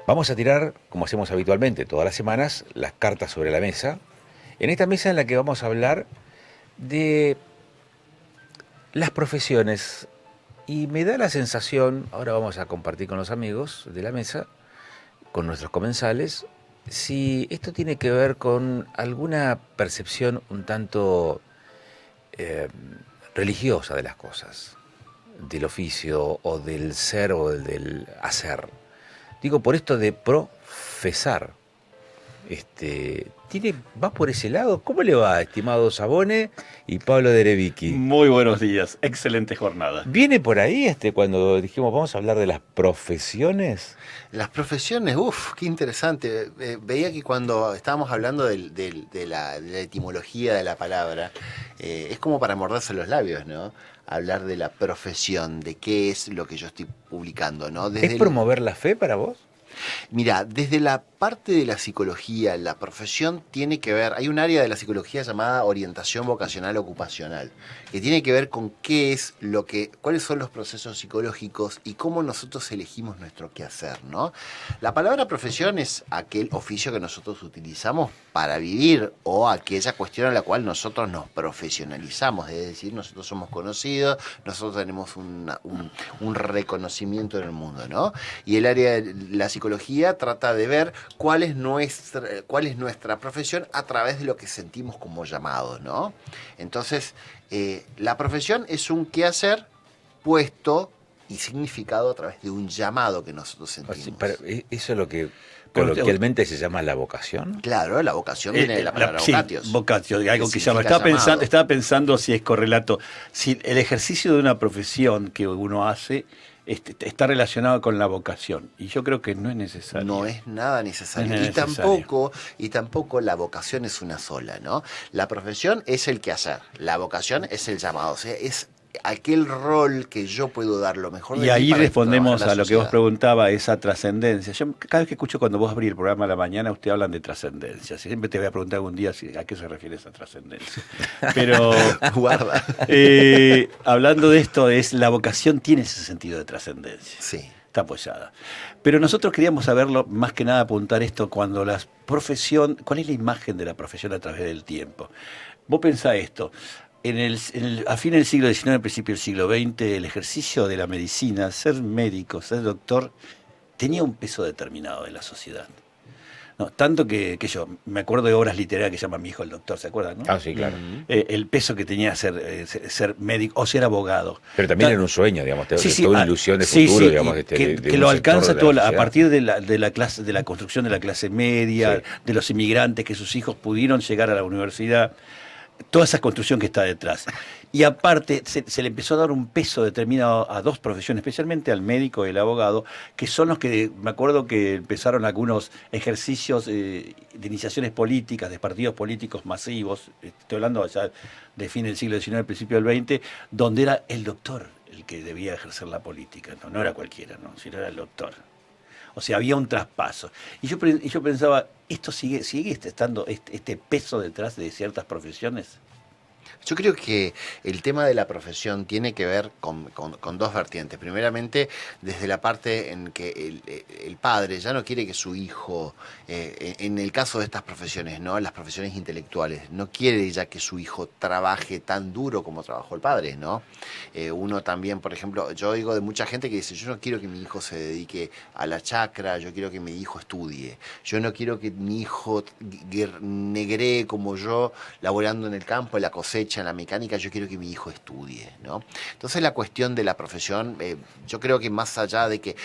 Vamos a tirar, como hacemos habitualmente todas las semanas, las cartas sobre la mesa. En esta mesa en la que vamos a hablar de las profesiones. Y me da la sensación, ahora vamos a compartir con los amigos de la mesa, con nuestros comensales, si esto tiene que ver con alguna percepción un tanto eh, religiosa de las cosas, del oficio o del ser o del hacer. Digo, por esto de profesar. ¿Va por ese lado? ¿Cómo le va, estimado Sabone y Pablo Derevicki? Muy buenos días, excelente jornada. ¿Viene por ahí cuando dijimos vamos a hablar de las profesiones? Las profesiones, qué interesante. Veía que cuando estábamos hablando de la etimología de la palabra, es como para morderse los labios, ¿no? Hablar de la profesión, de qué es lo que yo estoy publicando, ¿no? ¿Es promover la fe para vos? Mira, desde la parte de la psicología, la profesión tiene que ver, hay un área de la psicología llamada orientación vocacional ocupacional, que tiene que ver con cuáles son los procesos psicológicos y cómo nosotros elegimos nuestro quehacer, ¿no? La palabra profesión es aquel oficio que nosotros utilizamos para vivir o aquella cuestión a la cual nosotros nos profesionalizamos, es decir, nosotros somos conocidos, nosotros tenemos un reconocimiento en el mundo, ¿no? Y el área de la psicología trata de ver cuál es nuestra profesión a través de lo que sentimos como llamados, ¿no? Entonces, la profesión es un quehacer puesto y significado a través de un llamado que nosotros sentimos. Eso es lo que coloquialmente se llama la vocación. Claro, la vocación viene de la palabra vocatios. Sí, vocatio, algo que llama. Significa Estaba pensando si es correlato, si el ejercicio de una profesión que uno hace está relacionado con la vocación, y yo creo que no es necesario. No es nada necesario. No es necesario. Y tampoco la vocación es una sola, ¿no? La profesión es el quehacer, la vocación es el llamado, o sea, es aquel rol que yo puedo dar lo mejor de mí. Y ahí para respondemos trabajar a en la lo que vos sociedad. preguntaba, esa trascendencia. Yo cada vez que escucho cuando vos abrís el programa a la mañana, usted hablan de trascendencia. Siempre te voy a preguntar algún día a qué se refiere esa trascendencia. Pero Guarda. hablando de esto, la vocación tiene ese sentido de trascendencia. Sí. Está apoyada. Pero nosotros queríamos saberlo, más que nada apuntar esto cuando la profesión, ¿cuál es la imagen de la profesión a través del tiempo? Vos pensá esto. A fines del siglo XIX, principio del siglo XX, el ejercicio de la medicina, ser médico, ser doctor, tenía un peso determinado en la sociedad. No, tanto que yo me acuerdo de obras literarias que llama Mi hijo el doctor, ¿se acuerdan? ¿No? Ah, sí, claro. El peso que tenía ser médico o ser abogado. Pero también era un sueño, digamos, toda una ilusión de sí, futuro, sí, digamos. Que lo alcanza a partir de la clase, de la construcción de la clase media, sí, de los inmigrantes, que sus hijos pudieron llegar a la universidad. Toda esa construcción que está detrás. Y aparte se le empezó a dar un peso determinado a dos profesiones, especialmente al médico y al abogado, que son los que, me acuerdo que empezaron algunos ejercicios de iniciaciones políticas, de partidos políticos masivos, estoy hablando ya de fin del siglo XIX, principio del XX, donde era el doctor el que debía ejercer la política, no era cualquiera, ¿no? Sino era el doctor. O sea, había un traspaso. Y yo pensaba, ¿esto sigue estando este peso detrás de ciertas profesiones? Yo creo que el tema de la profesión tiene que ver con dos vertientes. Primeramente, desde la parte en que el padre ya no quiere que su hijo, en el caso de estas profesiones, ¿no? Las profesiones intelectuales, no quiere ya que su hijo trabaje tan duro como trabajó el padre, ¿no? Uno también, por ejemplo, yo oigo de mucha gente que dice, yo no quiero que mi hijo se dedique a la chacra, yo quiero que mi hijo estudie, yo no quiero que mi hijo negree como yo, laborando en el campo, en la cosecha, en la mecánica, yo quiero que mi hijo estudie, ¿no? Entonces la cuestión de la profesión, yo creo que más allá de que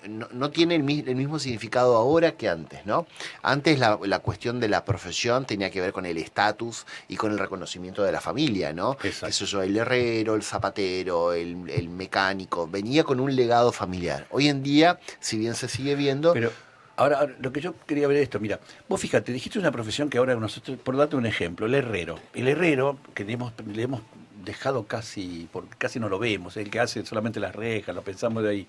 no tiene el mismo significado ahora que antes, ¿no? Antes la cuestión de la profesión tenía que ver con el estatus y con el reconocimiento de la familia, ¿no? Exacto. Eso, el herrero, el zapatero, el mecánico, venía con un legado familiar. Hoy en día, si bien se sigue viendo... Pero ahora, lo que yo quería ver es esto, mira, vos fíjate, dijiste una profesión que ahora nosotros, por darte un ejemplo, el herrero. El herrero, que le hemos dejado casi, porque casi no lo vemos, el que hace solamente las rejas, lo pensamos de ahí.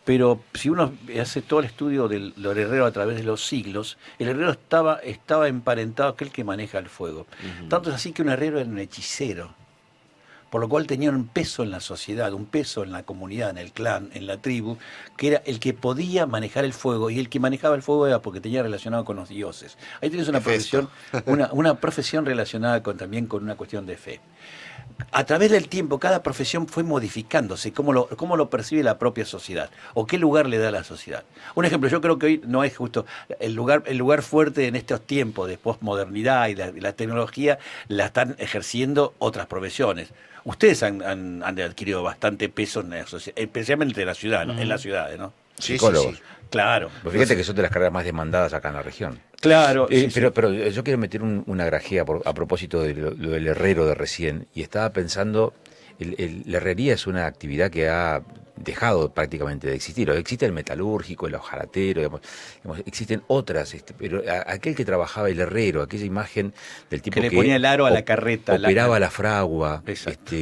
Pero si uno hace todo el estudio del herrero a través de los siglos, el herrero estaba emparentado a aquel que maneja el fuego. Tanto es así que un herrero era un hechicero. por lo cual tenían un peso en la sociedad, un peso en la comunidad, en el clan, en la tribu, que era el que podía manejar el fuego, y el que manejaba el fuego era porque tenía relacionado con los dioses. Ahí tienes una profesión, una profesión relacionada también con una cuestión de fe. A través del tiempo, cada profesión fue modificándose, cómo lo percibe la propia sociedad, o qué lugar le da a la sociedad. Un ejemplo, yo creo que hoy no es justo el lugar fuerte en estos tiempos de posmodernidad y la tecnología la están ejerciendo otras profesiones. Ustedes han adquirido bastante peso en la sociedad, especialmente en la ciudad, ¿no? En las ciudades, ¿no? Sí, Psicólogos. sí. Claro. Pues fíjate que son de las carreras más demandadas acá en la región. Claro. Sí, sí. Pero yo quiero meter una grajea a propósito de lo del herrero de recién, y estaba pensando, la herrería es una actividad que ha dejado prácticamente de existir. Existe el metalúrgico, el hojalatero, digamos, existen otras, pero aquel que trabajaba, el herrero, aquella imagen del tipo que le ponía el aro a la carreta. Operaba la fragua, Exacto.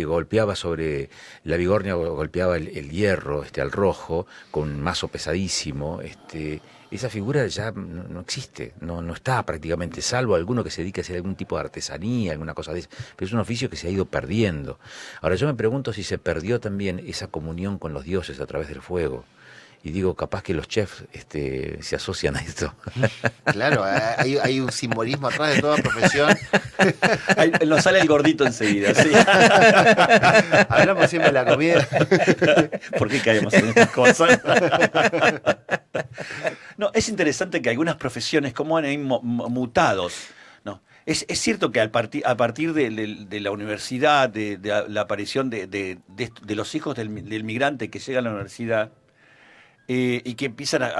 golpeaba sobre la vigornia, golpeaba el hierro, al rojo, con un mazo pesadísimo, esa figura ya no existe, no está prácticamente, salvo alguno que se dedique a hacer algún tipo de artesanía, alguna cosa de eso, pero es un oficio que se ha ido perdiendo. Ahora yo me pregunto si se perdió también esa comunión con los dioses a través del fuego. Y digo, capaz que los chefs se asocian a esto. Claro, hay un simbolismo atrás de toda profesión. Ahí nos sale el gordito enseguida, sí. Hablamos siempre de la comida. ¿Por qué caemos en estas cosas? No, es interesante que algunas profesiones, como han ido mutados, ¿no? Es cierto que a partir de la universidad, de la aparición de los hijos del migrante que llegan a la universidad, y que empiezan a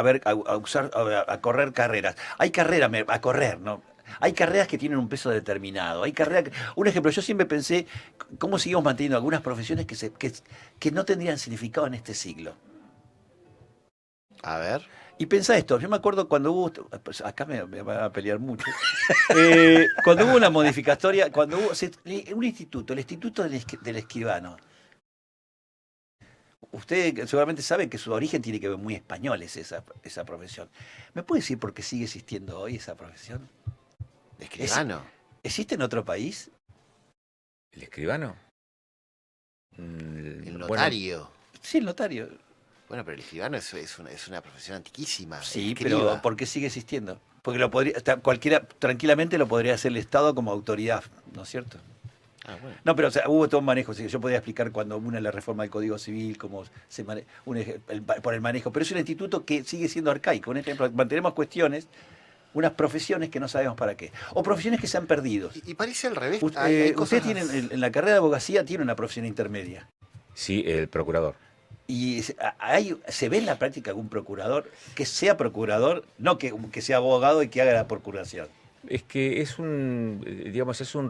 correr carreras. Hay carreras a correr, ¿no? Hay carreras que tienen un peso determinado. Hay carreras un ejemplo, yo siempre pensé cómo seguimos manteniendo algunas profesiones que no tendrían significado en este siglo. A ver. Y pensá esto, yo me acuerdo cuando hubo, pues acá me van a pelear mucho, cuando hubo una modificatoria, cuando hubo un instituto, el Instituto del Escribano. Usted seguramente sabe que su origen tiene que ver muy español, es esa profesión. ¿Me puede decir por qué sigue existiendo hoy esa profesión? Escribano. ¿Existe en otro país? ¿El escribano? El notario. Sí, el notario. Bueno, pero el escribano es una profesión antiquísima. Sí, Escriba. pero ¿por qué sigue existiendo? Porque cualquiera tranquilamente lo podría hacer el Estado como autoridad, ¿no es cierto? Ah, bueno. No, pero o sea, hubo todo un manejo. Yo podría explicar cuando la reforma del Código Civil, cómo se por el manejo. Pero es un instituto que sigue siendo arcaico. Un ejemplo, mantenemos cuestiones, unas profesiones que no sabemos para qué. O profesiones que se han perdido. Y parece al revés. Usted tiene, en la carrera de abogacía tiene una profesión intermedia. Sí, el procurador. ¿Y se ve en la práctica algún procurador que sea procurador, no que sea abogado y que haga la procuración? Es que es un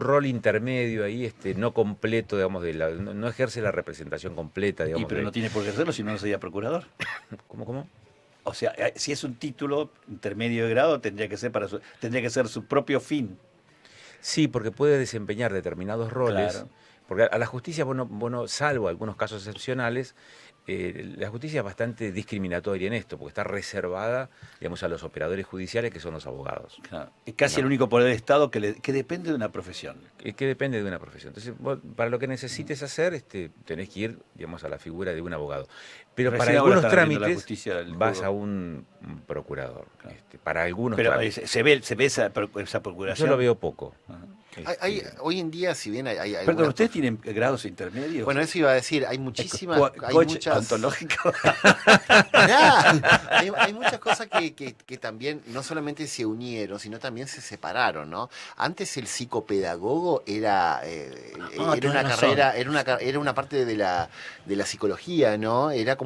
rol intermedio ahí, no completo, digamos, no ejerce la representación completa, digamos. Pero no tiene por qué hacerlo si no sería procurador. ¿Cómo? O sea, si es un título intermedio de grado, tendría que ser su propio fin. Sí, porque puede desempeñar determinados roles. Claro. Porque a la justicia, bueno, salvo algunos casos excepcionales, la justicia es bastante discriminatoria en esto, porque está reservada, digamos, a los operadores judiciales, que son los abogados. Claro. Es casi el único poder de Estado que depende de una profesión. Que depende de una profesión. Entonces, vos, para lo que necesites hacer, tenés que ir, digamos, a la figura de un abogado. Pero Recién para ahora algunos están viendo la trámites justicia del vas juego. a un procurador. Claro. Para algunos Pero trámites. se ve esa procuración. Yo lo veo poco. Ajá. Hoy en día, si bien hay Perdón, ¿ustedes tienen grados intermedios? Bueno, eso iba a decir, hay muchísimas... hay coach muchas... ontológico. Hay muchas cosas que también no solamente se unieron, sino también se separaron, ¿no? Antes el psicopedagogo era una carrera, era una parte de la psicología, ¿no? Era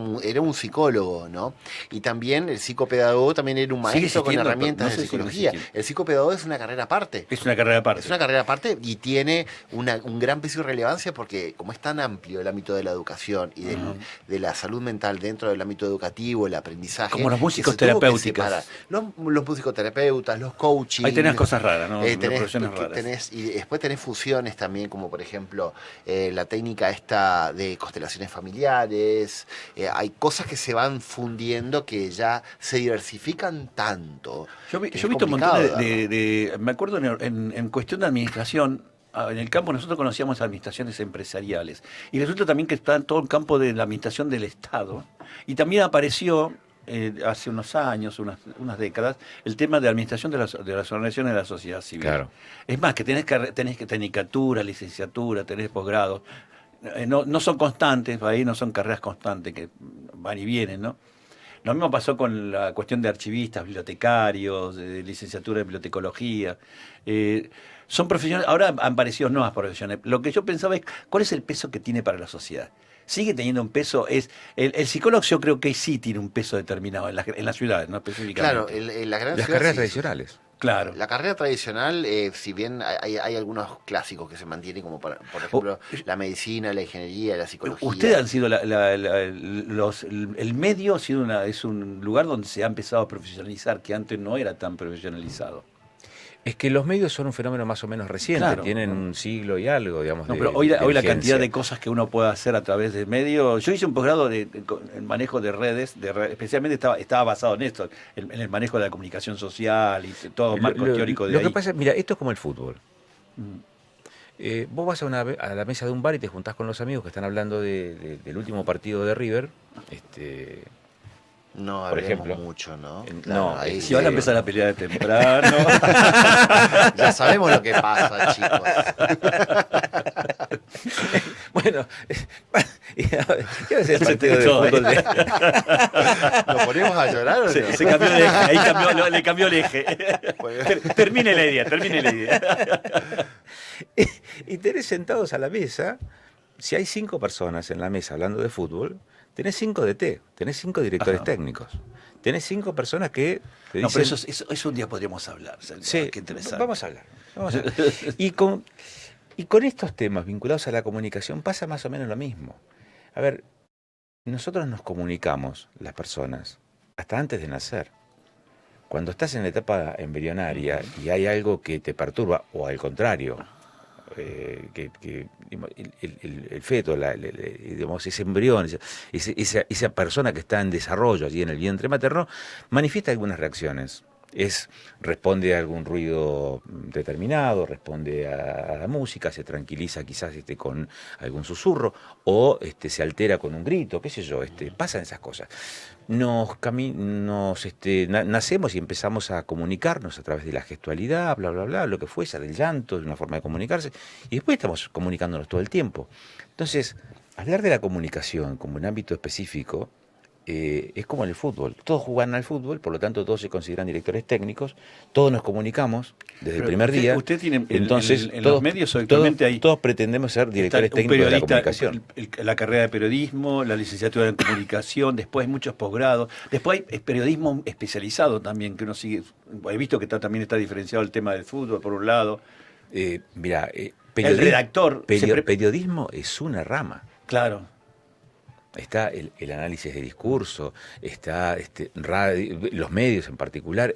un psicólogo, ¿no? Y también el psicopedagogo también era un maestro con herramientas de psicología. El psicopedagogo es una carrera aparte. Es una carrera aparte. Es una carrera aparte y tiene un gran peso y relevancia porque como es tan amplio el ámbito de la educación y de la salud mental dentro del ámbito educativo, el aprendizaje... Como los músicos terapéuticos. Los musicoterapeutas, los coaching... Ahí tenés cosas raras, ¿no? Profesiones raras. Y después tenés fusiones también, como por ejemplo la técnica esta de constelaciones familiares. Hay cosas que se van fundiendo que ya se diversifican tanto. Yo he visto un montón me acuerdo en cuestión de administración, en el campo nosotros conocíamos administraciones empresariales y resulta también que está en todo el campo de la administración del Estado y también apareció hace unos años, unas décadas, el tema de administración de las organizaciones de la sociedad civil. Claro. Es más, que tenés que tecnicatura, licenciatura, tenés posgrado. No son constantes, ahí no son carreras constantes que van y vienen, ¿no? Lo mismo pasó con la cuestión de archivistas, bibliotecarios, de licenciatura en bibliotecología. Son profesiones, ahora han aparecido nuevas profesiones. Lo que yo pensaba es, ¿cuál es el peso que tiene para la sociedad? Sigue teniendo un peso, el psicólogo yo creo que sí tiene un peso determinado en las ciudades, ¿no? Específicamente. Claro, en las grandes Las ciudades carreras sí. tradicionales. Claro. La carrera tradicional, si bien hay algunos clásicos que se mantienen, como por ejemplo la medicina, la ingeniería, la psicología. Ustedes han sido el medio es un lugar donde se ha empezado a profesionalizar, que antes no era tan profesionalizado. Es que los medios son un fenómeno más o menos reciente, Claro. tienen un siglo y algo, digamos. No, de- pero hoy la vigencia. cantidad de cosas que uno puede hacer a través de medios. Yo hice un posgrado en manejo de redes, especialmente estaba basado en esto, en el manejo de la comunicación social y todo el marco teórico de Lo ahí. que pasa es, mira, esto es como el fútbol. Mm. Vos vas a la mesa de un bar y te juntás con los amigos que están hablando del último partido de River. No por hablemos ejemplo. mucho, ¿no? No, ahí Si van a empezar a pelear de temprano. ya sabemos lo que pasa, chicos. Bueno, ¿qué va a ser el Se partido de tensó, fútbol? ¿Lo ponemos a llorar o no? Se cambió de eje, ahí le cambió el eje. Pues, Termine la idea. Y tenés sentados a la mesa, si hay 5 personas en la mesa hablando de fútbol, tenés 5 DT, tenés 5 directores Ajá. técnicos, tenés 5 personas que te No, dicen... pero eso un día podríamos hablar. Sí, Qué interesante. vamos a hablar. Y con estos temas vinculados a la comunicación pasa más o menos lo mismo. A ver, nosotros nos comunicamos, las personas, hasta antes de nacer. Cuando estás en la etapa embrionaria y hay algo que te perturba, o al contrario, el feto, digamos, ese embrión, esa persona que está en desarrollo allí en el vientre materno, manifiesta algunas reacciones. Responde a algún ruido determinado, responde a la música, se tranquiliza quizás con algún susurro, o se altera con un grito, qué sé yo, pasan esas cosas. Nacemos y empezamos a comunicarnos a través de la gestualidad, bla, bla, bla, lo que fuese, del llanto, de una forma de comunicarse, y después estamos comunicándonos todo el tiempo. Entonces, hablar de la comunicación como un ámbito específico, es como en el fútbol. Todos juegan al fútbol, por lo tanto todos se consideran directores técnicos, todos nos comunicamos desde el primer día. Usted tiene, entonces, en todos, los medios actualmente hay... todos pretendemos ser directores técnicos de la comunicación. La carrera de periodismo, la licenciatura en comunicación, después hay muchos posgrados, después hay periodismo especializado también, que uno sigue. He visto que también está diferenciado el tema del fútbol, por un lado. Mira, El redactor... periodismo es una rama. Claro. Está el análisis de discurso, está radio, los medios en particular,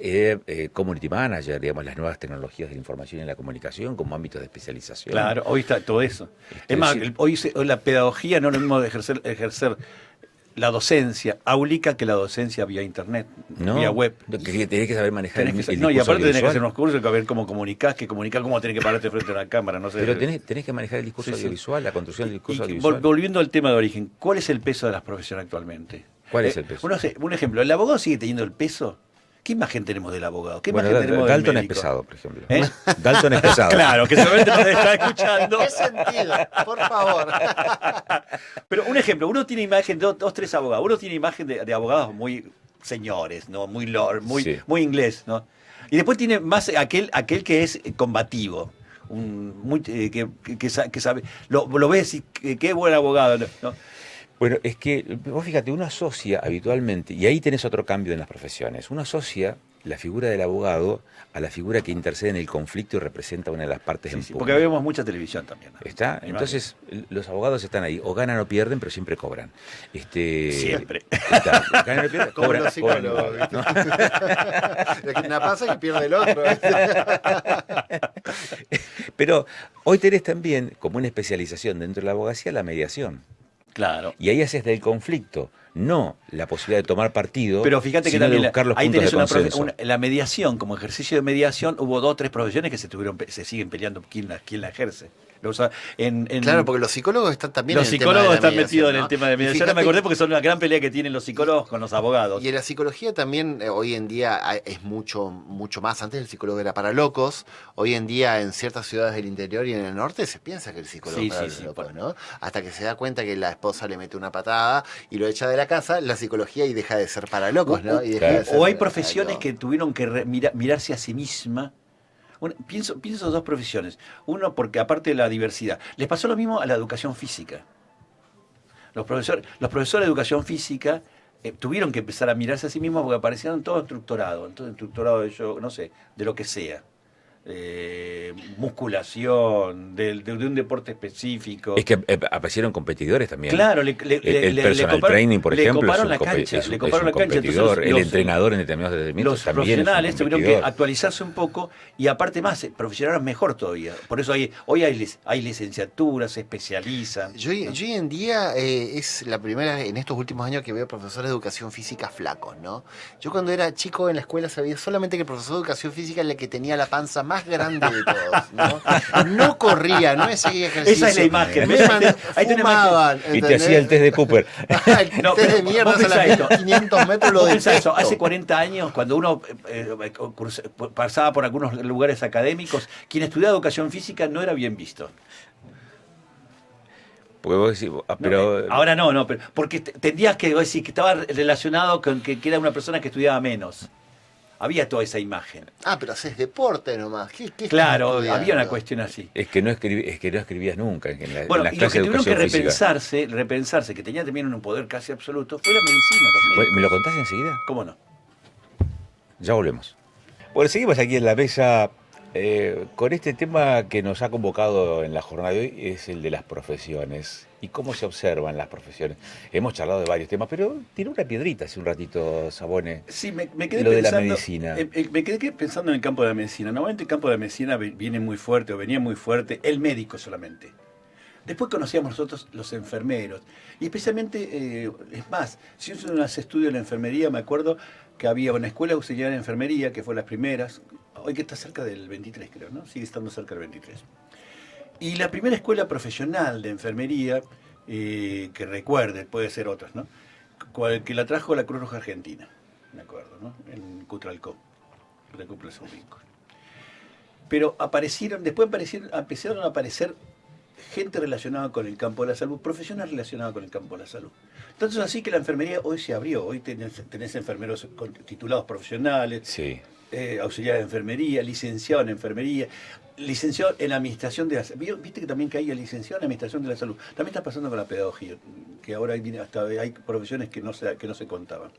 community manager, digamos, las nuevas tecnologías de la información y la comunicación como ámbitos de especialización. Claro, hoy está todo eso. Es más, hoy la pedagogía no es lo mismo de ejercer la docencia, aulica que la docencia vía internet, ¿No? vía web. Que tenés que saber manejar el No, y discurso aparte tenés que audiovisual. hacer unos cursos, que ver cómo comunicás, cómo tenés que pararte frente a la cámara, no sé. Pero tenés que manejar el discurso Sí, sí. audiovisual, la construcción del discurso Y audiovisual. volviendo al tema de origen, ¿cuál es el peso de las profesiones actualmente? ¿Cuál es el peso? Un ejemplo, ¿el abogado sigue teniendo el peso? ¿Qué imagen tenemos del abogado? ¿Qué Bueno, imagen tenemos del Dalton es médico? pesado, por ejemplo. ¿Eh? Dalton es pesado. Claro, que seguramente nos está escuchando. ¿Qué sentido? Por favor. Pero un ejemplo, uno tiene imagen, dos, tres abogados, uno tiene imagen de abogados muy señores, ¿no? Muy lord, Sí. muy inglés, ¿no? Y después tiene más aquel que es combativo, que sabe, lo ves y qué buen abogado, ¿no? Bueno, es que vos fíjate, uno asocia habitualmente, y ahí tenés otro cambio en las profesiones, uno asocia la figura del abogado a la figura que intercede en el conflicto y representa una de las partes en Sí, pugna. porque vemos mucha televisión también, ¿no? ¿Está? Entonces, los abogados están ahí, o ganan o pierden, pero siempre cobran. Siempre. Está, ganan o pierden, Como cobran, los cobran psicólogos, igual, ¿no? Lo que pasa es que pierde el otro. Pero hoy tenés también, como una especialización dentro de la abogacía, la mediación. Claro. Y ahí haces del conflicto no la posibilidad de tomar partido, Pero fíjate que sino de también buscar los ahí puntos de tenés consenso. la mediación, como ejercicio de mediación, hubo 2 o 3 profesiones que se siguen peleando quién la ejerce. Claro, porque los psicólogos están también los en el tema de psicólogos la están mediación, metidos en ¿no? el tema de Y mediación. Ahora me fíjate acordé porque son una gran pelea que tienen los psicólogos con los abogados. Y en la psicología también hoy en día es mucho más. Antes el psicólogo era para locos. Hoy en día en ciertas ciudades del interior y en el norte se piensa que el psicólogo es para los locos, ¿no? Hasta que se da cuenta que la esposa le mete una patada y lo echa de la casa, la psicología y deja de ser para locos, ¿no? Y deja de ser O hay profesiones algo. que tuvieron que mirarse a sí misma. Pienso en 2 profesiones. Uno, porque aparte de la diversidad, les pasó lo mismo a la educación física. Los profesores de educación física tuvieron que empezar a mirarse a sí mismos porque aparecieron todos estructurados. Entonces, estructurado de yo, no sé, de lo que sea. Musculación, de un deporte específico. Es que aparecieron competidores también. Claro, El personal training, por ejemplo, coparon es la un, cancha, es un- le es coparon un la cancha. Entonces competidor. El entrenador en determinados determinados los también es un profesionales tuvieron que competidor. actualizarse un poco y aparte más, profesionaron mejor todavía. Por eso hoy hay licenciaturas, se especializan. Yo hoy en día es la primera en estos últimos años que veo profesores de educación física flacos, ¿no? Yo cuando era chico en la escuela sabía solamente que el profesor de educación física era el que tenía la panza más grande de todos, ¿no? No corría, no hacía ejercicio. Esa es la imagen. No Ahí tenés fumaban, Y te ¿entendés? hacía el test de Cooper. El No, test de pero mierda vos a pensá las esto. 500 metros lo Vos pensá detesto. eso, hace 40 años, cuando uno pasaba por algunos lugares académicos, quien estudiaba educación física no era bien visto. Porque vos decís, No, pero ahora no, pero porque tendrías que decir que estaba relacionado con que era una persona que estudiaba menos. Había toda esa imagen. Ah, pero haces deporte nomás. ¿Qué estás Claro, estudiando? había una cuestión así. es que no escribías nunca en Bueno, las y lo clases que de tuvieron que educación física. repensarse, que tenía también un poder casi absoluto, fue la medicina, los Bueno, médicos. ¿me lo contás enseguida? ¿Cómo no? Ya volvemos. Bueno, seguimos aquí en la mesa con este tema que nos ha convocado en la jornada de hoy, es el de las profesiones y cómo se observan las profesiones. Hemos charlado de varios temas, pero tiró una piedrita hace un ratito, Sabone. Sí, me quedé Lo de la pensando, medicina. me quedé pensando en el campo de la medicina. Normalmente el campo de la medicina viene muy fuerte o venía muy fuerte el médico solamente. Después conocíamos nosotros los enfermeros. Y especialmente, es más, si uno hace estudio en la enfermería, me acuerdo que había una escuela auxiliar de enfermería, que fue las primeras, hoy que está cerca del 23 creo, ¿no? Sigue estando cerca del 23. Y la primera escuela profesional de enfermería, que recuerde, puede ser otras, ¿no? Que la trajo la Cruz Roja Argentina, me acuerdo, ¿no? En Cutralcó, recupero esos vínculos. Pero empezaron a aparecer gente relacionada con el campo de la salud, profesionales relacionados con el campo de la salud. Entonces así que la enfermería hoy se abrió, hoy tenés enfermeros titulados profesionales, Sí. auxiliar de enfermería, licenciado en enfermería, licenciado en administración de la salud. Viste que también que hay licenciado en administración de la salud. También está pasando con la pedagogía, que ahora hay profesiones que no se contaban.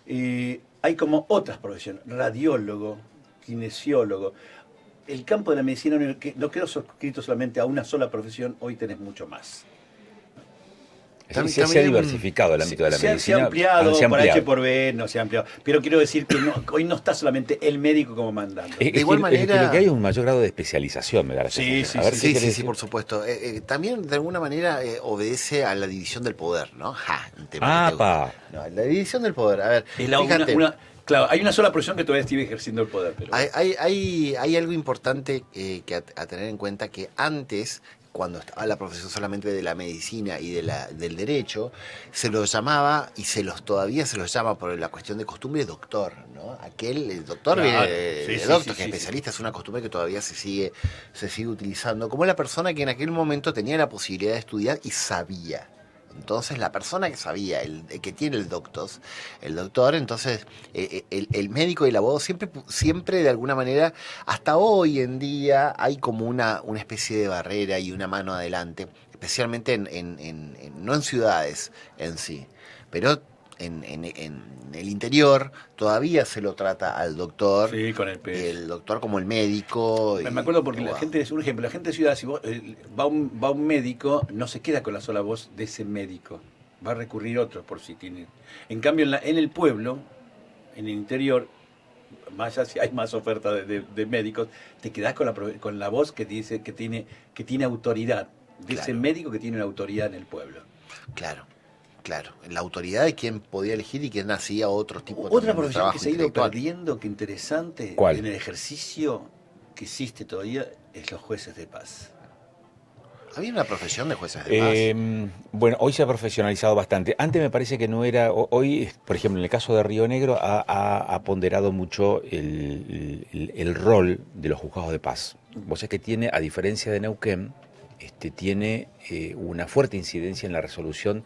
Hay como otras profesiones, radiólogo, kinesiólogo. El campo de la medicina no quedó suscrito solamente a una sola profesión, hoy tenés mucho más. Se ha diversificado el ámbito de la Se ha medicina. ampliado, se ha por H ampliado. por B, no se ha ampliado. Pero quiero decir que hoy no está solamente el médico como mandando. Es De igual que manera- lo que hay es un mayor grado de especialización, me da la Sí, sensación. sí, A ver, sí. ¿qué Sí, querés sí, sí, decir? por supuesto. También de alguna manera obedece a la división del poder, ¿no? Un tema que te ¡Apa! gusta. No, la división del poder. A ver, Es fíjate, claro, hay una sola profesión que todavía sigue ejerciendo el poder. Pero hay algo importante que a tener en cuenta que antes, cuando estaba la profesión solamente de la medicina y del derecho, se lo llamaba, y todavía se lo llama por la cuestión de costumbre, doctor, ¿no? El doctor Claro, viene de sí, doctor, sí, que sí, especialista es una costumbre que todavía se sigue utilizando, como la persona que en aquel momento tenía la posibilidad de estudiar y sabía. Entonces la persona que sabía, el que tiene el doctor, entonces el médico y el abogado siempre de alguna manera, hasta hoy en día hay como una especie de barrera y una mano adelante, especialmente no en ciudades en sí, pero en el interior todavía se lo trata al doctor, sí, con el peso. el doctor como el médico. Me acuerdo porque la gente, un ejemplo, la gente de ciudad, si va un médico, no se queda con la sola voz de ese médico, va a recurrir otro por si tiene. En cambio, en el pueblo, en el interior, más allá si hay más oferta de médicos, te quedás con la voz que dice que tiene autoridad, de ese Claro. médico que tiene una autoridad en el pueblo. Claro. Claro, la autoridad de quién podía elegir y quién hacía otro tipo Otra también de profesión trabajo que se ha ido intelectual. perdiendo, que interesante, ¿Cuál? en el ejercicio que existe todavía, es los jueces de paz. Había una profesión de jueces de paz. Bueno, hoy se ha profesionalizado bastante. Antes me parece que no era. Hoy, por ejemplo, en el caso de Río Negro, ha ponderado mucho el rol de los juzgados de paz. Vos sabés que tiene, a diferencia de Neuquén, tiene una fuerte incidencia en la resolución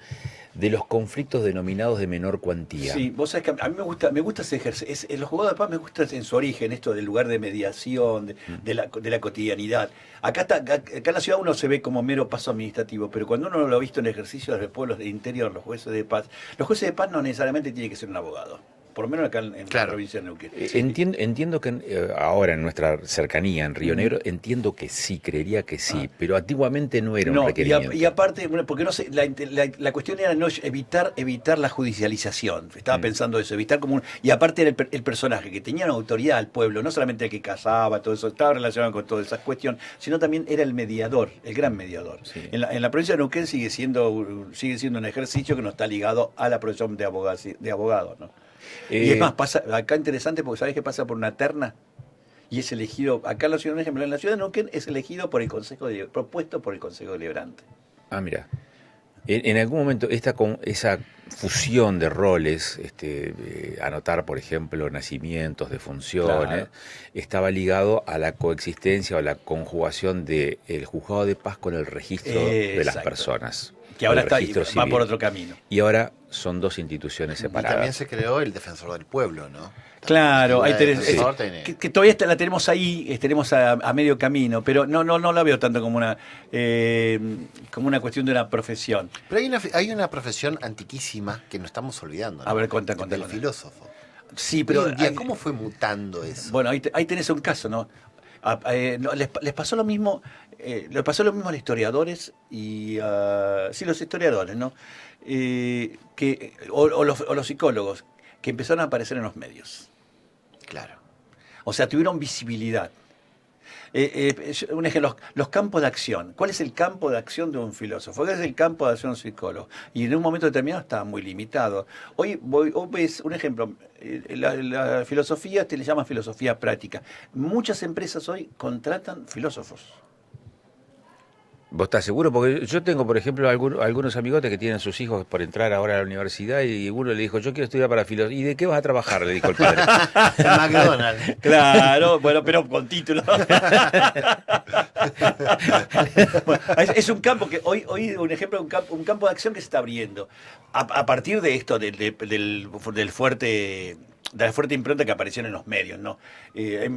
de los conflictos denominados de menor cuantía. Sí, vos sabés que a mí me gusta ese ejercicio. Los juegos de paz me gusta en su origen, esto del lugar de mediación, de la cotidianidad. Acá en la ciudad uno se ve como mero paso administrativo, pero cuando uno lo ha visto en ejercicio de los pueblos del interior, los jueces de paz no necesariamente tiene que ser un abogado. Por lo menos acá en la provincia de Neuquén. Entiendo que ahora en nuestra cercanía, en Río Negro, entiendo que sí, creería que sí, pero antiguamente no era un requerimiento. Y aparte, bueno, porque no sé, la cuestión era no evitar la judicialización. Estaba pensando eso, evitar como y aparte era el personaje que tenía una autoridad al pueblo, no solamente el que casaba, todo eso, estaba relacionado con toda esa cuestión, sino también era el mediador, el gran mediador. Sí. En la provincia de Neuquén sigue siendo un ejercicio que no está ligado a la profesión de abogado, ¿no? Y es más, pasa acá interesante porque sabés que pasa por una terna y es elegido, acá en la ciudad, por ejemplo, en la ciudad de Neuquén es elegido por el propuesto por el Consejo Deliberante. Ah, mira. En algún momento esa fusión de roles, anotar, por ejemplo, nacimientos, defunciones, Claro. estaba ligado a la coexistencia o la conjugación del juzgado de paz con el registro de las Exacto. personas. Que ahora con el está, registro va civil. por otro camino. Y ahora son dos instituciones Y separadas. también se creó el defensor del pueblo, ¿no? Claro, También ahí la tenés, defensor tiene- que todavía la tenemos ahí, tenemos a medio camino, pero no la veo tanto como una cuestión de una profesión. Pero hay una profesión antiquísima que nos estamos olvidando, ¿no? A ver, cuenta. El filósofo. Sí, Pero pero ¿cómo fue mutando eso? bueno, ahí tenés un caso, ¿no? Les pasó lo mismo, a los historiadores y sí, los historiadores, ¿no? O los psicólogos que empezaron a aparecer en los medios. Claro. O sea, tuvieron visibilidad. Un ejemplo, los campos de acción. ¿Cuál es el campo de acción de un filósofo? ¿Cuál es el campo de acción de un psicólogo? Y en un momento determinado estaba muy limitado. Hoy ves un ejemplo, la filosofía le llaman filosofía práctica. Muchas empresas hoy contratan filósofos. ¿Vos estás seguro? Porque yo tengo, por ejemplo, algunos amigotes que tienen sus hijos por entrar ahora a la universidad y uno le dijo, yo quiero estudiar para filosofía. ¿Y de qué vas a trabajar? Le dijo el padre. En McDonald's. Claro, bueno, pero con título. Bueno, es un campo que hoy un ejemplo, un campo de acción que se está abriendo. A partir de esto, del fuerte. De la fuerte impronta que apareció en los medios, ¿no? Hay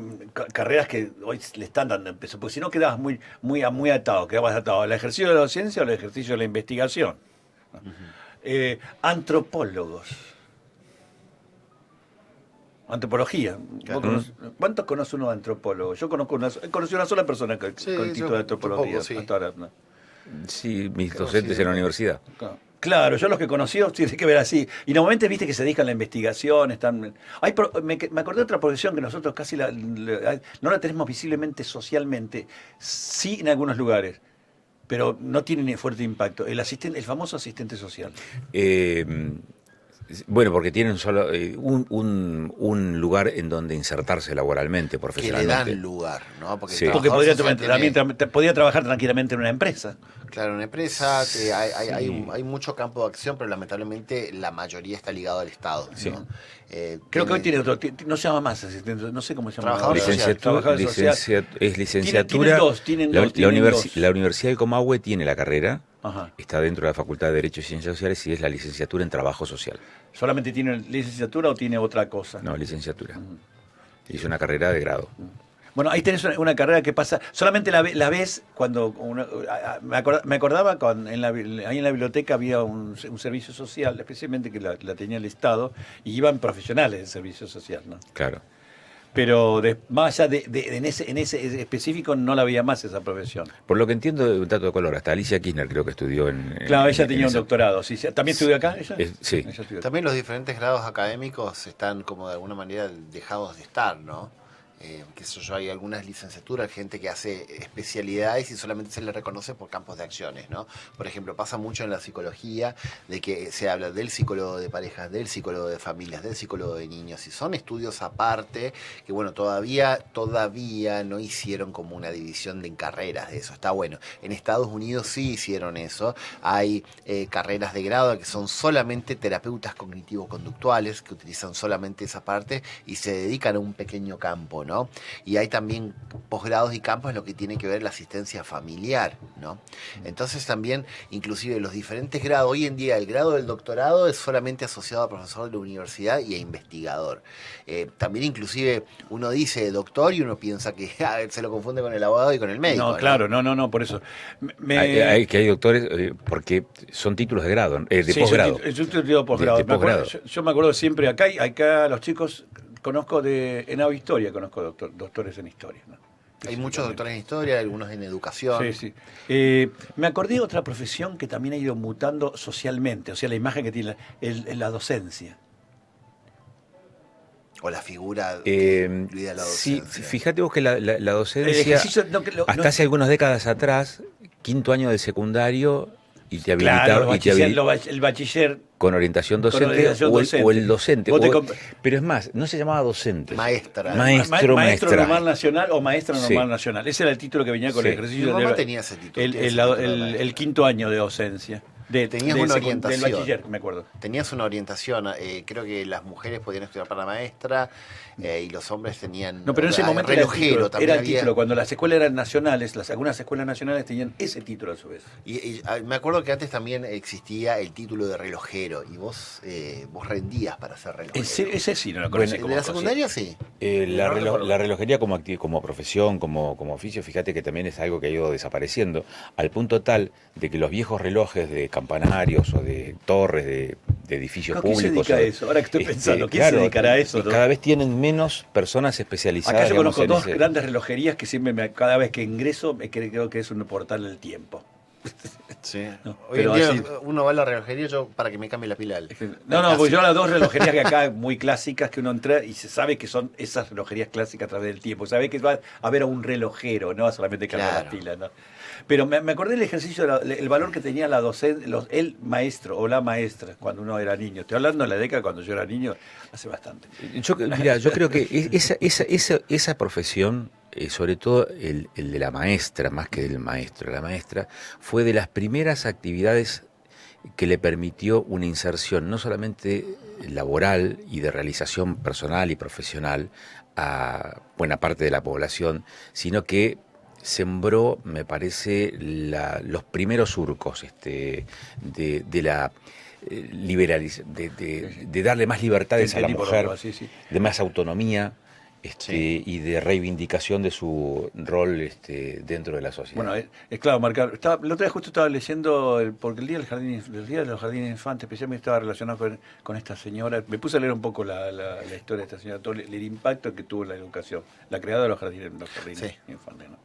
carreras que hoy le están dando peso, porque si no quedabas muy atado, quedabas atado al ejercicio de la docencia o al ejercicio de la investigación. Antropólogos. Antropología. Claro. ¿Cuántos conoce uno de antropólogos? Yo conocí una sola persona con título yo de antropología. tampoco, sí. Hasta ahora, ¿no? Sí, mis Creo docentes sí. en la universidad. Claro, yo los que conocí tiene que ver así. Y normalmente viste que se dedican a la investigación, me acordé de otra profesión que nosotros casi no la tenemos visiblemente socialmente, sí en algunos lugares, pero no tiene ni fuerte impacto. El famoso asistente social. Bueno, porque tienen solo un lugar en donde insertarse laboralmente, Que le profesionalmente. dan lugar, ¿no? Porque, Sí. el Porque trabajador podría, social tiene- podría trabajar tranquilamente en una empresa. Claro, una empresa, hay Sí. hay mucho campo de acción, pero lamentablemente la mayoría está ligado al Estado, ¿no? Sí. Creo que hoy tiene otro, no se llama más asistente, no sé cómo se llama. Trabajador ahora. social. Trabajador social. Es licenciatura. Tienen La dos. La Universidad del Comahue tiene la carrera, Ajá. está dentro de la Facultad de Derecho y Ciencias Sociales y es la licenciatura en Trabajo Social. ¿Solamente tiene licenciatura o tiene otra cosa? No, licenciatura. Hizo una carrera de grado. Bueno, ahí tenés una carrera que pasa, solamente la ves cuando, me acordaba ahí en la biblioteca había un servicio social, especialmente que la tenía el Estado, y iban profesionales del servicio social, ¿no? Claro. Pero más allá en ese específico no la veía más esa profesión. Por lo que entiendo, un dato de color, hasta Alicia Kirchner creo que estudió Claro, ella tenía un esa- doctorado. ¿Sí? ¿También estudió acá ella? Sí. Ella estudió acá. También los diferentes grados académicos están como de alguna manera dejados de estar, ¿no? qué sé yo, hay algunas licenciaturas, gente que hace especialidades y solamente se le reconoce por campos de acciones, ¿no? Por ejemplo, pasa mucho en la psicología de que se habla del psicólogo de parejas, del psicólogo de familias, del psicólogo de niños, y son estudios aparte que, bueno, todavía no hicieron como una división de carreras de eso. Está bueno. En Estados Unidos sí hicieron eso. Hay carreras de grado que son solamente terapeutas cognitivo-conductuales, que utilizan solamente esa parte y se dedican a un pequeño campo, ¿no? Y hay también posgrados y campos en lo que tiene que ver la asistencia familiar, ¿no? Entonces también, inclusive los diferentes grados, hoy en día el grado del doctorado es solamente asociado a profesor de la universidad y a investigador. También inclusive uno dice doctor y uno piensa que se lo confunde con el abogado y con el médico. No, claro, no, por eso. Hay doctores, porque son títulos de grado, de Sí, posgrado. Es un título de posgrado. De posgrado. Yo me acuerdo siempre, acá los chicos, conozco en Ava Historia, conozco doctores en historia, ¿no? Hay muchos doctores en historia, algunos en educación. Sí, sí. Me acordé de otra profesión que también ha ido mutando socialmente, o sea, la imagen que tiene la docencia. O la figura incluida la Sí, docencia. fíjate vos que la El docencia, ejercicio, hasta hace algunas décadas atrás, quinto año de secundario, y te claro, habilitaba el bachiller con orientación docente, orientación docente. o el docente. Vos te Pero es más, no se llamaba docente. Maestra. Maestro, maestro maestra. normal nacional o maestra Sí. normal nacional. Ese era el título que venía con el Sí. ejercicio. Mi mamá de- tenía ese título. el, tiene el, ese título de el- maestra. el quinto año de docencia. Tenías una del orientación. bachiller, me acuerdo. Tenías una orientación, creo que las mujeres podían estudiar para maestra y los hombres tenían No, pero en ese momento era el relojero título, también era el había. título. Cuando las escuelas eran nacionales, algunas escuelas nacionales tenían ese título a su vez. Me acuerdo que antes también existía el título de relojero y vos rendías para ser relojero. Ese sí, no lo Bueno, conocí ¿De como la cosa. secundaria sí? La relojería como profesión, como oficio, fíjate que también es algo que ha ido desapareciendo, al punto tal de que los viejos relojes de campanarios o de torres de edificios No, ¿quién se públicos. dedica a eso? Ahora que estoy pensando, ¿quién se dedicará a eso, no? Cada vez tienen menos personas especializadas. Acá yo digamos, conozco en dos ese- grandes relojerías que siempre, cada vez que ingreso, creo que es un portal del tiempo. Sí. No, Hoy pero en día así- uno va a la relojería para que me cambie la pila. No, pues yo las dos relojerías que acá muy clásicas que uno entra y se sabe que son esas relojerías clásicas a través del tiempo. Sabe que va a ver a un relojero, no solamente cambiar Claro. la pila, ¿no? Pero me acordé del ejercicio, el valor que tenía la docente, el maestro o la maestra cuando uno era niño. Estoy hablando de la década cuando yo era niño, hace bastante. Mira, yo creo que esa profesión, sobre todo el de la maestra, más que del maestro, la maestra, fue de las primeras actividades que le permitió una inserción no solamente laboral y de realización personal y profesional a buena parte de la población, sino que sembró, me parece, los primeros surcos de la de darle más libertades a la Entendí por mujer, dónde va, sí. de más autonomía Sí. y de reivindicación de su rol dentro de la sociedad. Bueno, es claro, marcar. La otra vez justo estaba leyendo, porque el día de los jardines infantes, especialmente estaba relacionado con esta señora. Me puse a leer un poco la historia de esta señora, todo el impacto que tuvo en la educación, la creadora de los jardines Sí. infantes, ¿no?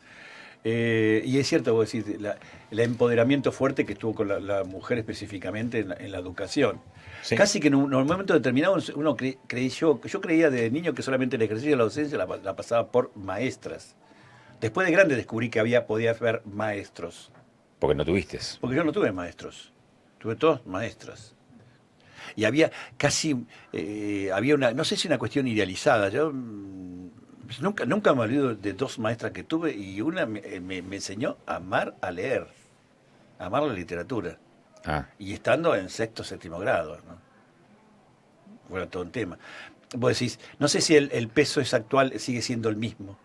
Y es cierto, vos decís, el empoderamiento fuerte que tuvo con la mujer específicamente en la educación. Sí. Casi que en un momento determinado uno yo creía de niño que solamente el ejercicio de la docencia la pasaba por maestras. Después de grande descubrí que podía haber maestros. Porque no tuviste. Porque yo no tuve maestros, tuve todas maestras. Y había había una, no sé si una cuestión idealizada, yo nunca me olvido de dos maestras que tuve y una me enseñó a amar a leer, a amar la literatura. Ah, Y estando en sexto, séptimo grado, ¿no? Bueno, todo un tema. Vos decís, no sé si el peso es actual, sigue siendo el mismo.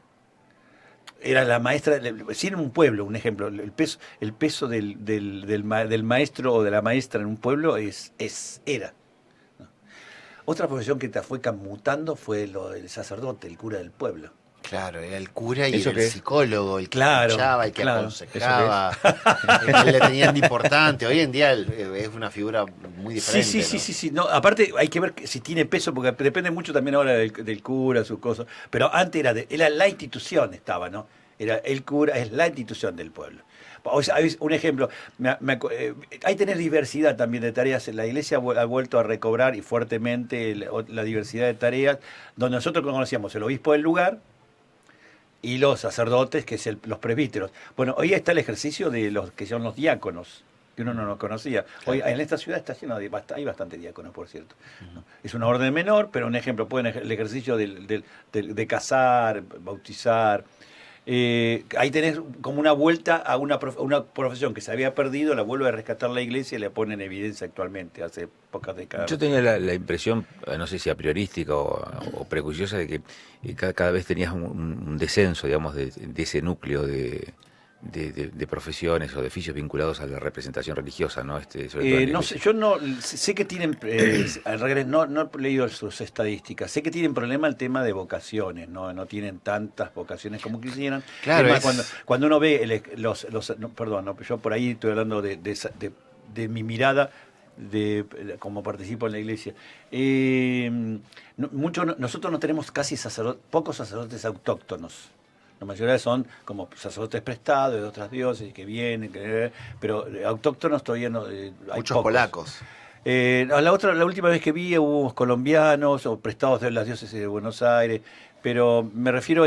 Era la maestra, si en un pueblo, un ejemplo, el peso del maestro o de la maestra en un pueblo era. ¿No? Otra profesión que fue mutando fue lo del sacerdote, el cura del pueblo. Claro, era el cura y ¿Eso era qué el es? psicólogo, el que Claro, escuchaba, el que claro. aconsejaba, el que le tenían de importante. Hoy en día es una figura muy diferente. Sí. No, aparte hay que ver si tiene peso, porque depende mucho también ahora del cura, sus cosas. Pero antes era la institución, estaba, ¿no? Era el cura, es la institución del pueblo. O sea, un ejemplo, hay tener diversidad también de tareas. La iglesia ha vuelto a recobrar y fuertemente la diversidad de tareas, donde nosotros conocíamos el obispo del lugar, y los sacerdotes, que es los presbíteros. Bueno, hoy está el ejercicio de los que son los diáconos, que uno no conocía. Hoy en esta ciudad está lleno hay bastante diáconos, por cierto. ¿No? Es una orden menor, pero un ejemplo, el ejercicio de casar, bautizar. Ahí tenés como una vuelta a una profesión que se había perdido, la vuelve a rescatar la iglesia y la pone en evidencia actualmente, hace pocas décadas. Yo tenía la impresión, no sé si a priorística o prejuiciosa, de que cada vez tenías un descenso, digamos, de ese núcleo de profesiones o de oficios vinculados a la representación religiosa, ¿no? Sobre todo en la No iglesia. sé, yo no sé que tienen, al regreso, no he leído sus estadísticas, sé que tienen problema el tema de vocaciones, no tienen tantas vocaciones como quisieran. Claro, es más, cuando uno ve yo por ahí estoy hablando de mi mirada como participo en la iglesia. Nosotros no tenemos pocos sacerdotes autóctonos. La mayoría son como sacerdotes prestados de otras diócesis que vienen, pero autóctonos todavía no. Hay Muchos pocos. polacos. La última vez que vi hubo colombianos o prestados de las diócesis de Buenos Aires, pero me refiero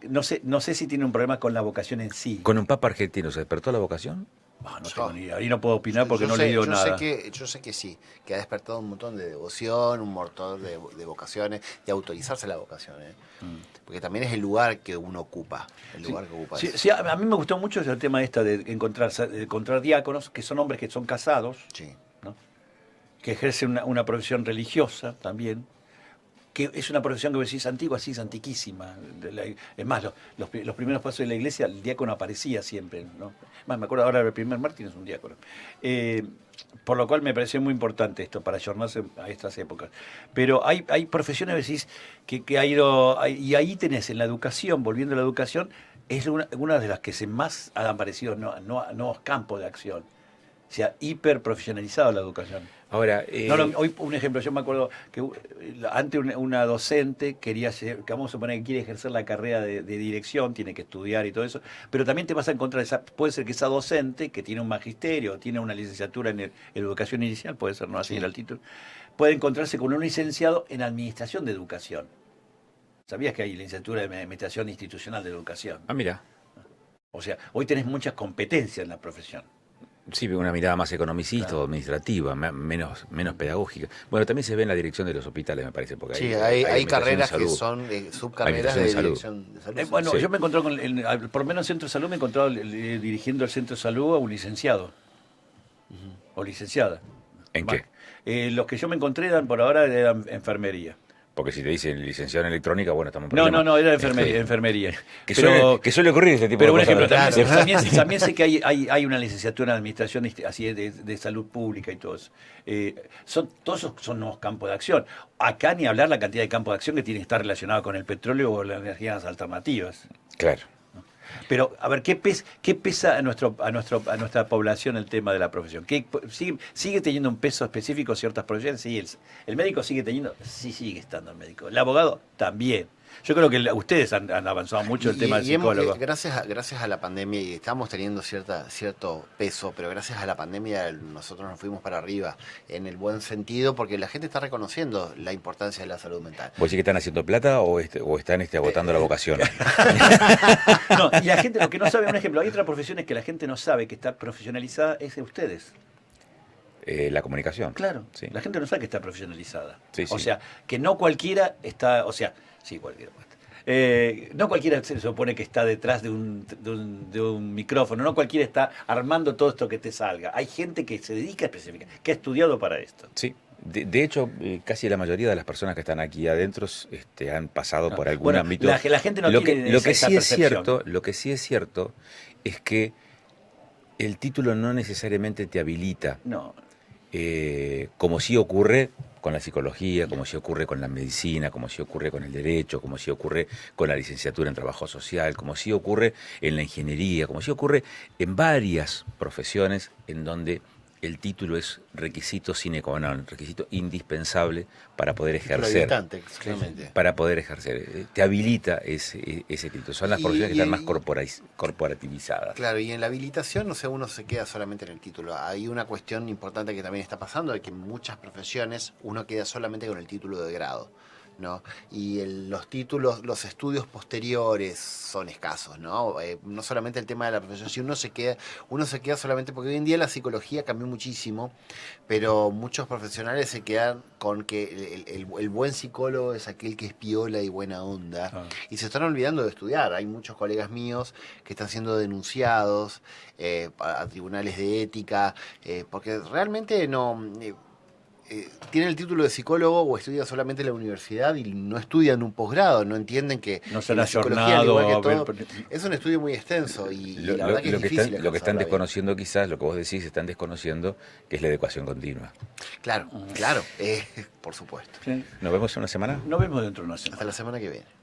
no sé si tiene un problema con la vocación en sí. ¿Con un papa argentino se despertó la vocación? No tengo ni idea. Ahí no puedo opinar porque no he leído nada. Yo sé que sí, que ha despertado un montón de devoción, un montón de vocaciones, de autorizarse la vocación, porque también es el lugar que uno ocupa, eso. Sí, a mí me gustó mucho el tema de encontrar diáconos, que son hombres que son casados, Sí. ¿no? Que ejercen una profesión religiosa también, que es una profesión que vos decís antigua, sí, es antiquísima. Es más, los primeros pasos de la iglesia, el diácono aparecía siempre, ¿no? Más, me acuerdo ahora, el primer Martín es un diácono. Por lo cual me pareció muy importante esto, para ayornarse a estas épocas. Pero hay profesiones, decís, que ha ido, y ahí tenés en la educación, volviendo a la educación, es una de las que más han aparecido nuevos campos de acción. Se ha hiperprofesionalizado la educación. Ahora, Hoy, un ejemplo, yo me acuerdo que antes una docente que vamos a suponer que quiere ejercer la carrera de dirección, tiene que estudiar y todo eso, pero también te vas a encontrar, puede ser que esa docente, que tiene un magisterio, tiene una licenciatura en educación inicial, puede ser, no así era el título, puede encontrarse con un licenciado en administración de educación. ¿Sabías que hay licenciatura de administración institucional de educación? mira. O sea, hoy tenés muchas competencias en la profesión. Sí, una mirada más economicista o administrativa, menos pedagógica. Bueno, también se ve en la dirección de los hospitales, me parece, porque Sí, hay carreras que salud. son subcarreras de dirección de salud. Bueno, Sí. yo me encontré por lo menos en Centro de Salud, me he encontrado dirigiendo el Centro de Salud a un licenciado. O licenciada. ¿En qué? Los que yo me encontré por ahora eran enfermería. Porque si te dicen licenciado en electrónica, bueno, estamos en No, problema. era enfermería. Que Pero, suele ocurrir este tipo pero de un ejemplo, cosas. también sé que hay una licenciatura en administración así de salud pública y todo eso. Todos esos son nuevos campos de acción. Acá ni hablar la cantidad de campos de acción que tienen que estar relacionados con el petróleo o las energías alternativas. Claro. Pero, a ver, ¿qué pesa a nuestra población el tema de la profesión? ¿Sigue teniendo un peso específico ciertas profesiones? Sí, el médico sigue estando el médico. El abogado también. Yo creo que ustedes han avanzado mucho el tema del psicólogo. Gracias a la pandemia, y estamos teniendo cierto peso, pero gracias a la pandemia nosotros nos fuimos para arriba, en el buen sentido, porque la gente está reconociendo la importancia de la salud mental. ¿Vos decís que están haciendo plata o están agotando la vocación? No, y la gente, lo que no sabe, un ejemplo, hay otras profesiones que la gente no sabe que está profesionalizada, es de ustedes. La comunicación. Claro, Sí. la gente no sabe que está profesionalizada. Sí, O sí. sea, que no cualquiera está, o sea, sí, cualquiera. No cualquiera se supone que está detrás de un micrófono, no cualquiera está armando todo esto que te salga. Hay gente que se dedica específicamente, que ha estudiado para esto. Sí. De hecho, casi la mayoría de las personas que están aquí adentro han pasado por algún ámbito. La gente no tiene lo que esa sí es percepción. cierto, lo que sí es cierto es que el título no necesariamente te habilita, No. como sí ocurre con la psicología, como sí ocurre con la medicina, como sí ocurre con el derecho, como sí ocurre con la licenciatura en trabajo social, como sí ocurre en la ingeniería, como sí ocurre en varias profesiones en donde el título es requisito sine qua non, requisito indispensable para poder ejercer. Para poder ejercer. Te habilita ese título. Son las profesiones que están más corporativizadas. Claro, y en la habilitación, no sé, uno se queda solamente en el título. Hay una cuestión importante que también está pasando, de que en muchas profesiones uno queda solamente con el título de grado. ¿no? Y los títulos, los estudios posteriores son escasos, ¿no? No solamente el tema de la profesión, si uno se queda solamente, porque hoy en día la psicología cambió muchísimo, pero muchos profesionales se quedan con que el buen psicólogo es aquel que es piola y buena onda, y se están olvidando de estudiar. Hay muchos colegas míos que están siendo denunciados a tribunales de ética, porque realmente no... tienen el título de psicólogo o estudian solamente en la universidad y no estudian un posgrado, no entienden que No se han la psicología, al igual que ayornado, todo, es un estudio muy extenso y la verdad que es Lo que difícil están, lo que están alcanzarla bien. desconociendo quizás, lo que vos decís, están desconociendo, que es la educación continua. Claro, claro, por supuesto. Sí. ¿Nos vemos en una semana? Nos vemos dentro de una semana. Hasta la semana que viene.